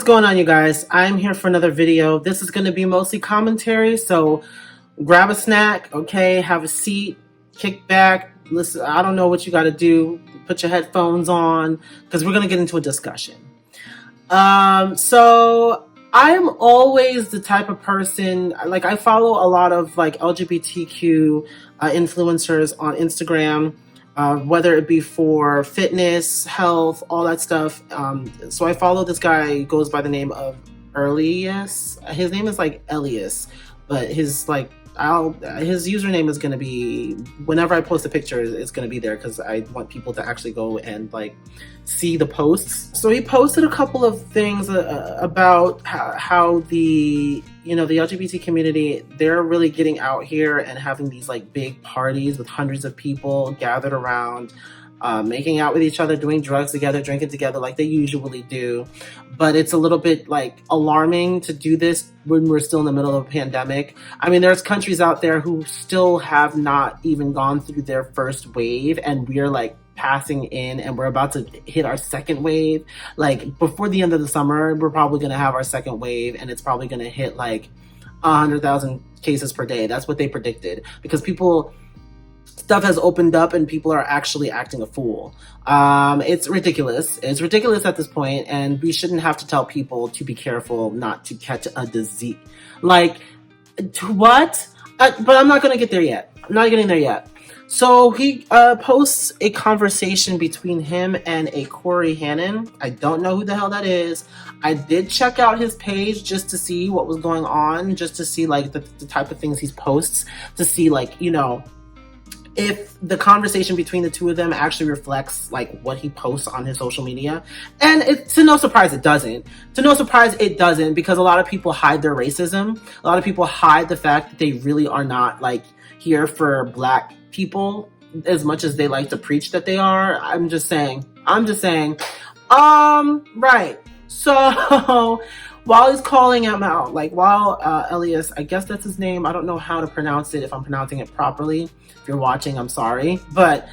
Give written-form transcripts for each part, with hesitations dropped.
What's going on, you guys? I'm here for another video. This is going to be mostly commentary, so grab a snack, okay? Have a seat, kick back, listen. I don't know what you got to do. Put your headphones on because we're going to get into a discussion. So I'm always the type of person, like I follow a lot of like LGBTQ influencers on Instagram. Whether it be for fitness, health, all that stuff. So I follow this guy, he goes by the name of Elias. His name is like Elias, but his username is going to be, whenever I post a picture, it's going to be there because I want people to actually go and like see the posts. So he posted a couple of things about how the LGBT community, they're really getting out here and having these like big parties with hundreds of people gathered around, making out with each other, doing drugs together, drinking together like they usually do. But it's a little bit like alarming to do this when we're still in the middle of a pandemic. I mean, there's countries out there who still have not even gone through their first wave, and we're like passing in and we're about to hit our second wave. Like before the end of the summer, we're probably going to have our second wave, and it's probably going to hit like 100,000 cases per day. That's what they predicted, because stuff has opened up and people are actually acting a fool. It's ridiculous. It's ridiculous at this point, and we shouldn't have to tell people to be careful not to catch a disease. Like, what? But I'm not going to get there yet. I'm not getting there yet. So he posts a conversation between him and a Corey Hannon. I don't know who the hell that is. I did check out his page just to see what was going on, just to see like the type of things he posts, to see like, if the conversation between the two of them actually reflects like what he posts on his social media. And it's to no surprise it doesn't. Because a lot of people hide their racism. A lot of people hide the fact that they really are not like here for Black people as much as they like to preach that they are. I'm just saying. Right. So while he's calling him out, like while Elias, I guess that's his name. I don't know how to pronounce it, if I'm pronouncing it properly. If you're watching, I'm sorry. But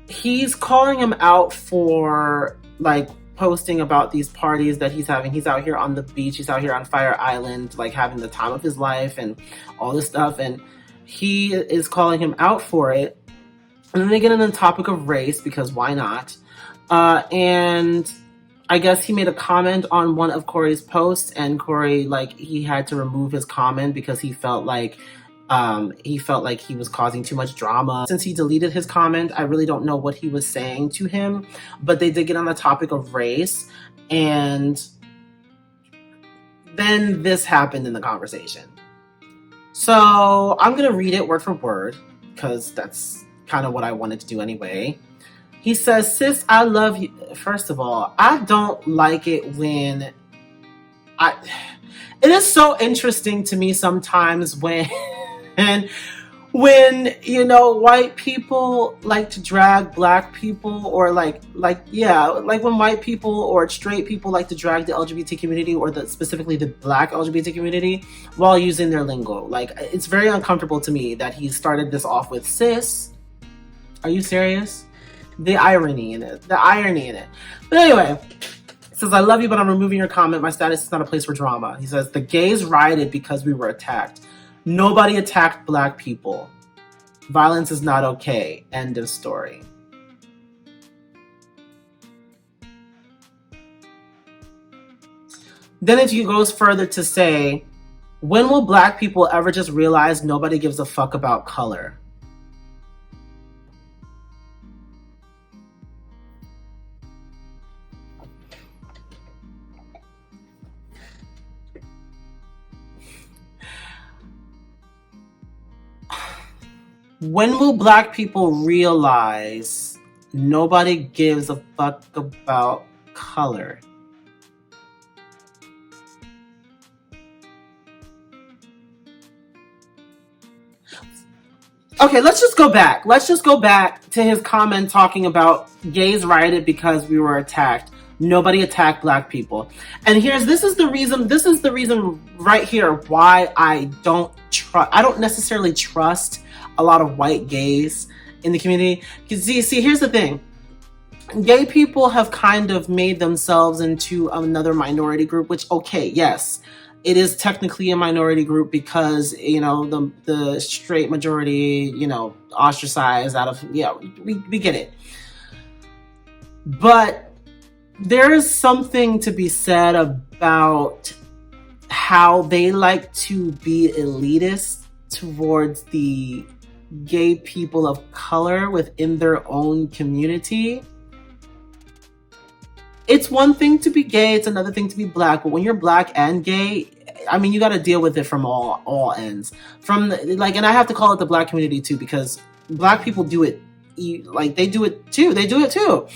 he's calling him out for like posting about these parties that he's having. He's out here on the beach. He's out here on Fire Island, like having the time of his life and all this stuff. And he is calling him out for it. And then they get into the topic of race, because why not? And I guess he made a comment on one of Corey's posts, and Corey, like, he had to remove his comment because he felt like he was causing too much drama. Since he deleted his comment, I really don't know what he was saying to him, but they did get on the topic of race, and then this happened in the conversation. So I'm gonna read it word for word, because that's kind of what I wanted to do anyway. He says, "Sis, I love you." First of all, I don't like it when it is so interesting to me sometimes when white people like to drag Black people, or like when white people or straight people like to drag the LGBT community, or specifically the Black LGBT community, while using their lingo. Like, it's very uncomfortable to me that he started this off with, "Sis, are you serious?" The irony in it. But anyway, he says, "I love you, but I'm removing your comment. My status is not a place for drama." He says, "The gays rioted because we were attacked. Nobody attacked Black people. Violence is not okay. End of story." Then it goes further to say, "When will Black people ever just realize nobody gives a fuck about color?" When will Black people realize nobody gives a fuck about color? Okay, let's just go back. Let's just go back to his comment talking about gays rioted because we were attacked. Nobody attacked Black people. And this is the reason right here why I don't necessarily trust a lot of white gays in the community. Because see, here's the thing. gay people have kind of made themselves into another minority group, which, okay, yes, it is technically a minority group because, the straight majority, ostracized out of, we get it. But there is something to be said about how they like to be elitist towards the gay people of color within their own community. It's one thing to be gay, it's another thing to be black. But when you're black and gay, I mean, you got to deal with it from all ends. And I have to call it the black community too, because black people do it, they do it too.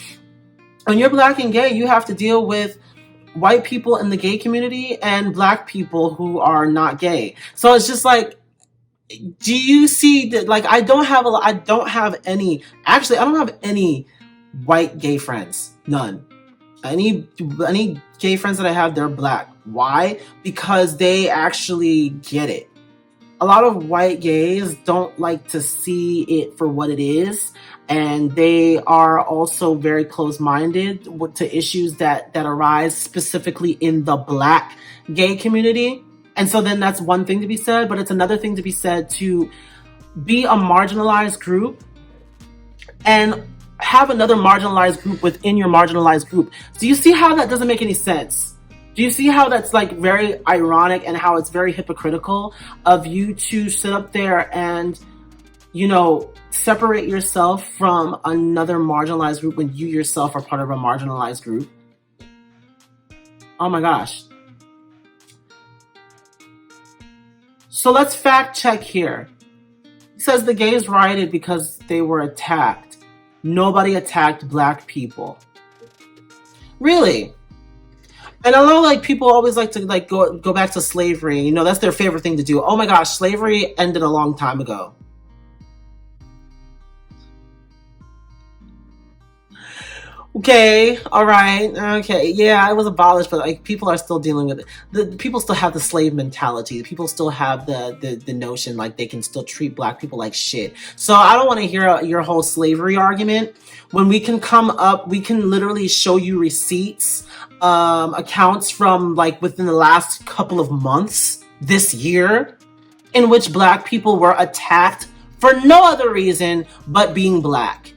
When you're black and gay, you have to deal with white people in the gay community and black people who are not gay. So it's just like, do you see that? Like, I don't have any white gay friends. None. Any gay friends that I have, they're black. Why? Because they actually get it. A lot of white gays don't like to see it for what it is, and they are also very close-minded to issues that arise specifically in the black gay community. And so then that's one thing to be said, but it's another thing to be said to be a marginalized group and have another marginalized group within your marginalized group. Do you see how that doesn't make any sense? Do you see how that's like very ironic and how it's very hypocritical of you to sit up there and, separate yourself from another marginalized group when you yourself are part of a marginalized group? Oh my gosh. So let's fact check here. It says the gays rioted because they were attacked. Nobody attacked black people. Really? And I know people always like to go back to slavery. That's their favorite thing to do. Oh my gosh, slavery ended a long time ago. Okay, all right, okay, yeah, it was abolished, but people are still dealing with it. The people still have the slave mentality. People still have the notion they can still treat black people like shit. So I don't want to hear your whole slavery argument. When we can we can literally show you receipts, accounts from within the last couple of months this year, in which black people were attacked for no other reason but being black.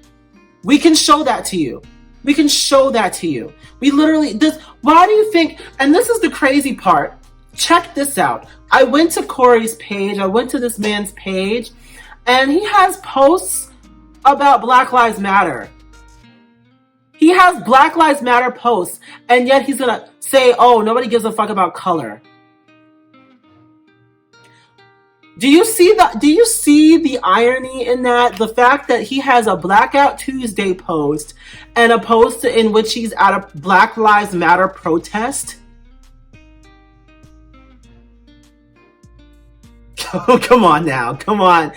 We can show that to you. We can show that to you. Why do you think, and this is the crazy part, check this out. I went to Corey's page, I went to this man's page, and he has posts about Black Lives Matter. He has Black Lives Matter posts, and yet he's gonna say, oh, nobody gives a fuck about color. Do you see the irony in that? The fact that he has a Blackout Tuesday post and a post in which he's at a Black Lives Matter protest? Oh, come on now. Come on.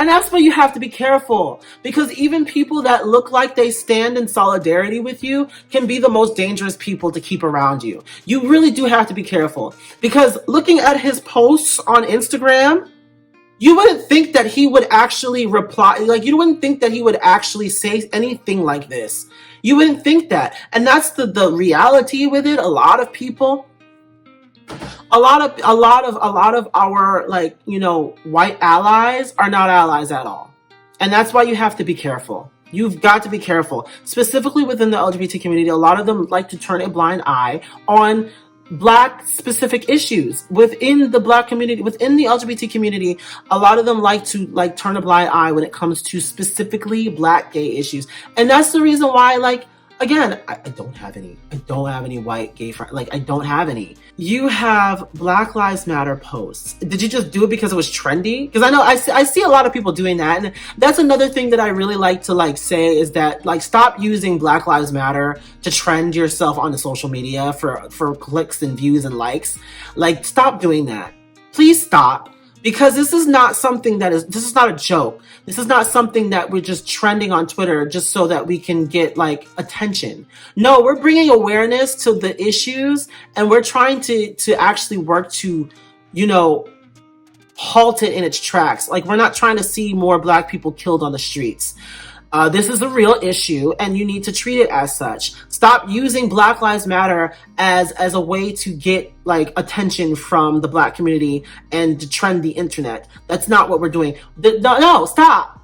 And that's why you have to be careful, because even people that look like they stand in solidarity with you can be the most dangerous people to keep around you. You really do have to be careful, because looking at his posts on Instagram, you wouldn't think that he would actually reply. You wouldn't think that he would actually say anything like this. You wouldn't think that. And that's the reality with it. A lot of people, a lot of our white allies are not allies at all. And that's why you have to be careful. You've got to be careful. Specifically within the LGBT community, a lot of them like to turn a blind eye on black specific issues. Within the black community, within the LGBT community, a lot of them like to turn a blind eye when it comes to specifically black gay issues. And that's the reason why again, I don't have any white gay friends. I don't have any. You have Black Lives Matter posts. Did you just do it because it was trendy? Because I know I see a lot of people doing that. And that's another thing that I really like to say is that stop using Black Lives Matter to trend yourself on the social media for clicks and views and likes. Stop doing that. Please stop. Because this is not a joke. This is not something that we're just trending on Twitter just so that we can get attention. No, we're bringing awareness to the issues, and we're trying to actually work to, halt it in its tracks. We're not trying to see more black people killed on the streets. This is a real issue, and you need to treat it as such. Stop using Black Lives Matter as a way to get like attention from the Black community and to trend the internet. That's not what we're doing. No, stop.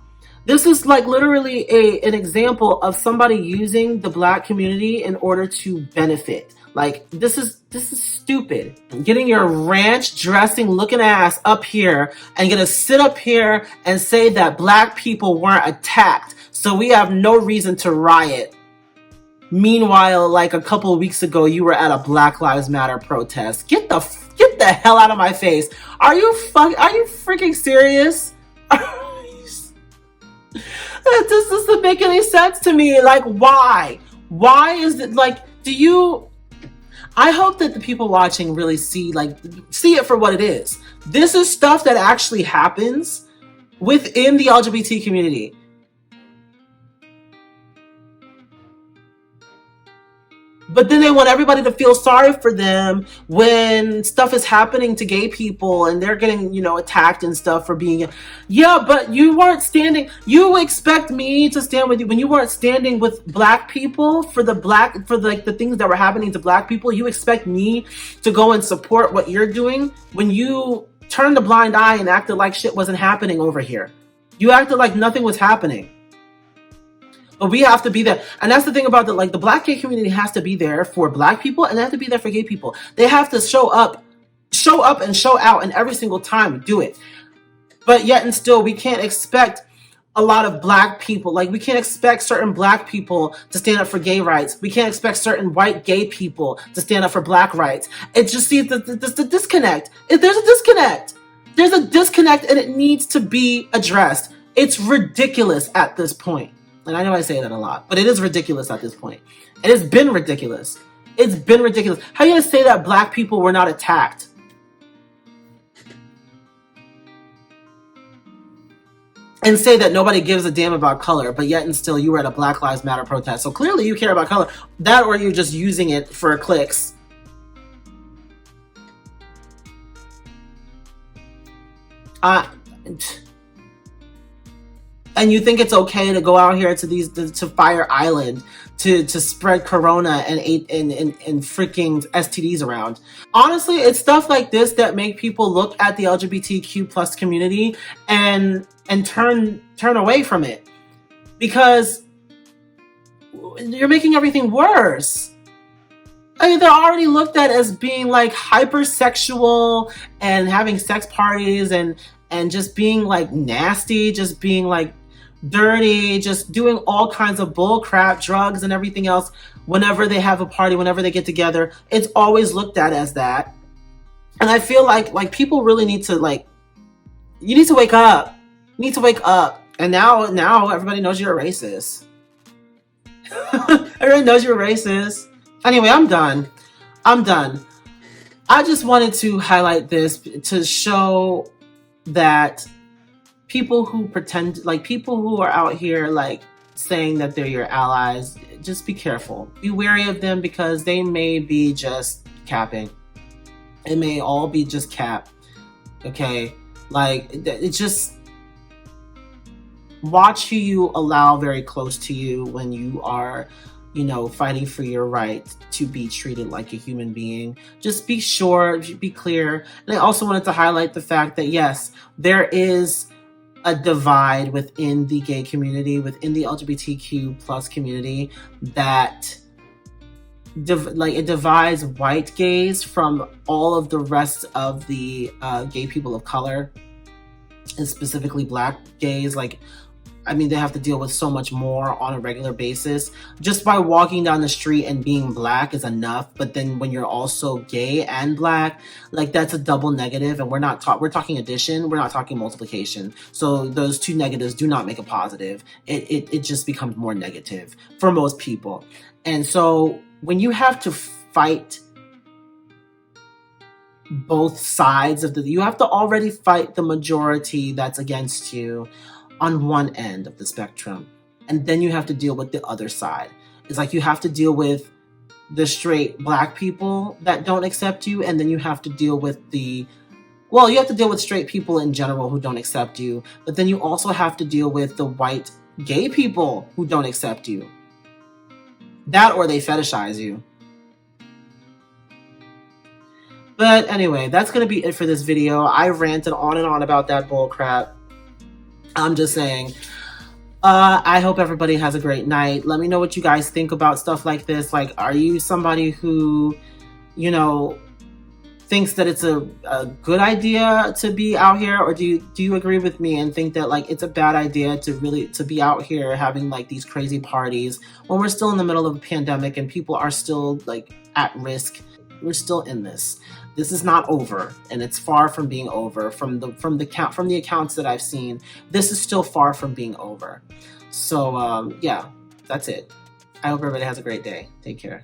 This is like literally an example of somebody using the Black community in order to benefit. Like this is stupid. Getting your ranch dressing looking ass up here and gonna sit up here and say that Black people weren't attacked, so we have no reason to riot. Meanwhile, like a couple of weeks ago, you were at a Black Lives Matter protest. Get the hell out of my face. Are you freaking serious? This doesn't make any sense to me. Like, why? Why is it like, I hope that the people watching really see it for what it is. This is stuff that actually happens within the LGBT community. But then they want everybody to feel sorry for them when stuff is happening to gay people and they're getting, attacked and stuff for being, but you weren't standing. You expect me to stand with you when you weren't standing with Black people for the things that were happening to Black people. You expect me to go and support what you're doing when you turned a blind eye and acted like shit wasn't happening over here. You acted like nothing was happening. But we have to be there. And that's the thing about the Black gay community has to be there for Black people, and they have to be there for gay people. They have to show up and show out, and every single time do it. But yet and still, we can't expect a lot of Black people. Like, we can't expect certain Black people to stand up for gay rights. We can't expect certain white gay people to stand up for Black rights. It just seems the disconnect. There's a disconnect. There's a disconnect, and it needs to be addressed. It's ridiculous at this point. And I know I say that a lot, but it is ridiculous at this point. It has been ridiculous. It's been ridiculous. How are you going to say that Black people were not attacked? And say that nobody gives a damn about color, but yet and still you were at a Black Lives Matter protest. So clearly you care about color. That, or you're just using it for clicks. And you think it's okay to go out here to Fire Island to spread corona and freaking STDs around. Honestly, it's stuff like this that make people look at the LGBTQ plus community and turn away from it, because you're making everything worse. I mean, they're already looked at as being like hypersexual and having sex parties and just being like nasty, just being like dirty, just doing all kinds of bull crap, drugs and everything else. Whenever they have a party, whenever they get together, it's always looked at as that. And I feel like people really need to you need to wake up. You need to wake up. And now everybody knows you're a racist. Everybody knows you're a racist. Anyway, I'm done. I just wanted to highlight this to show that people who people who are out here saying that they're your allies, just be careful. Be wary of them, because they may be just capping. It may all be just cap. Okay? It's just watch who you allow very close to you when you are, fighting for your right to be treated like a human being. Just be sure, be clear. And I also wanted to highlight the fact that, yes, there is a divide within the gay community, within the LGBTQ plus community, that it divides white gays from all of the rest of the gay people of color, and specifically Black gays. They have to deal with so much more on a regular basis. Just by walking down the street and being Black is enough. But then when you're also gay and Black, that's a double negative. And we're talking addition. We're not talking multiplication. So those two negatives do not make a positive. It just becomes more negative for most people. And so when you have to fight both sides you have to already fight the majority that's against you on one end of the spectrum, and then you have to deal with the other side. It's you have to deal with the straight Black people that don't accept you, and then you have to deal with you have to deal with straight people in general who don't accept you, but then you also have to deal with the white gay people who don't accept you. That or they fetishize you. But anyway, that's going to be it for this video. I ranted on and on about that bull crap. I'm just saying. I hope everybody has a great night. Let me know what you guys think about stuff like this. Like, are you somebody who, you know, thinks that it's a good idea to be out here, or do you agree with me and think that like it's a bad idea to be out here having like these crazy parties when we're still in the middle of a pandemic and people are still like at risk? We're still in this. This is not over, and it's far from being over. From the accounts that I've seen, this is still far from being over. So yeah, that's it. I hope everybody has a great day. Take care.